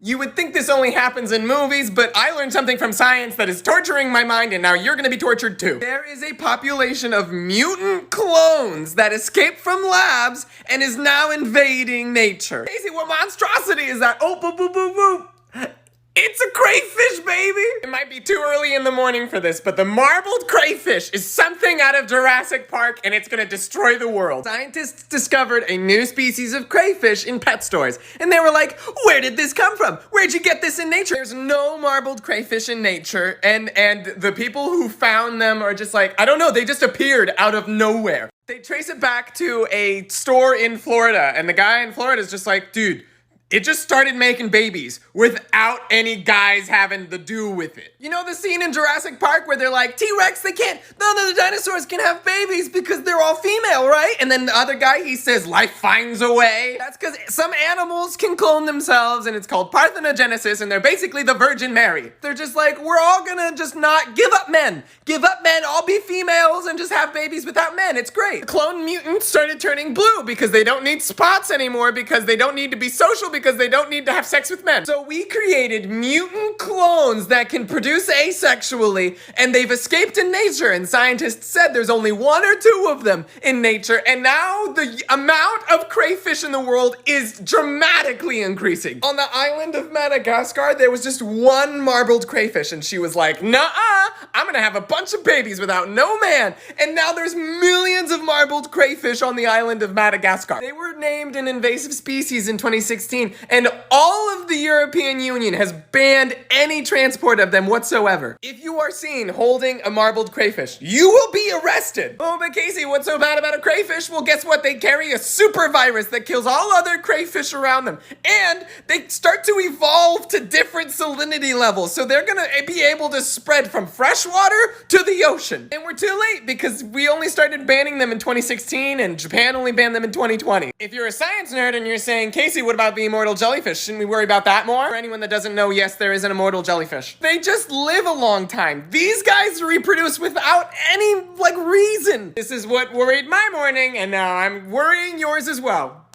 You would think this only happens in movies, but I learned something from science that is torturing my mind, and now you're gonna be tortured too. There is a population of mutant clones that escaped from labs and is now invading nature. Casey, what monstrosity is that? Oh, boop, boop, boop, boop. It's a crayfish, baby! It might be too early in the morning for this, but the marbled crayfish is something out of Jurassic Park, and it's gonna destroy the world. Scientists discovered a new species of crayfish in pet stores, and they were like, where did this come from? Where'd you get this in nature? There's no marbled crayfish in nature, and the people who found them are just like, I don't know, they just appeared out of nowhere. They trace it back to a store in Florida, and the guy in Florida is just like, dude, it just started making babies without any guys having to do with it. You know the scene in Jurassic Park where they're like, T-Rex, none of the dinosaurs can have babies because they're all female, right? And then the other guy, he says, life finds a way. That's because some animals can clone themselves, and it's called parthenogenesis, and they're basically the Virgin Mary. They're just like, we're all gonna just not give up men, all be females, and just have babies without men. It's great. The clone mutants started turning blue because they don't need spots anymore, because they don't need to be social, because they don't need to have sex with men. So we created mutant clones that can produce asexually, and they've escaped in nature, and scientists said there's only 1 or 2 of them in nature, and now the amount of crayfish in the world is dramatically increasing. On the island of Madagascar, there was just 1 marbled crayfish, and she was like, nuh-uh, I'm gonna have a bunch of babies without no man. And now there's millions of marbled crayfish on the island of Madagascar. They were named an invasive species in 2016, and all of the European Union has banned any transport of them whatsoever. If you are seen holding a marbled crayfish, you will be arrested. Oh, but Casey, what's so bad about a crayfish? Well, guess what? They carry a super virus that kills all other crayfish around them. And they start to evolve to different salinity levels, so they're gonna be able to spread from freshwater to the ocean. And we're too late because we only started banning them in 2016, and Japan only banned them in 2020. If you're a science nerd and you're saying, Casey, what about the immortal jellyfish? Shouldn't we worry about that more? For anyone that doesn't know, yes, there is an immortal jellyfish. They just live a long time. These guys reproduce without any, reason. This is what worried my morning, and now I'm worrying yours as well.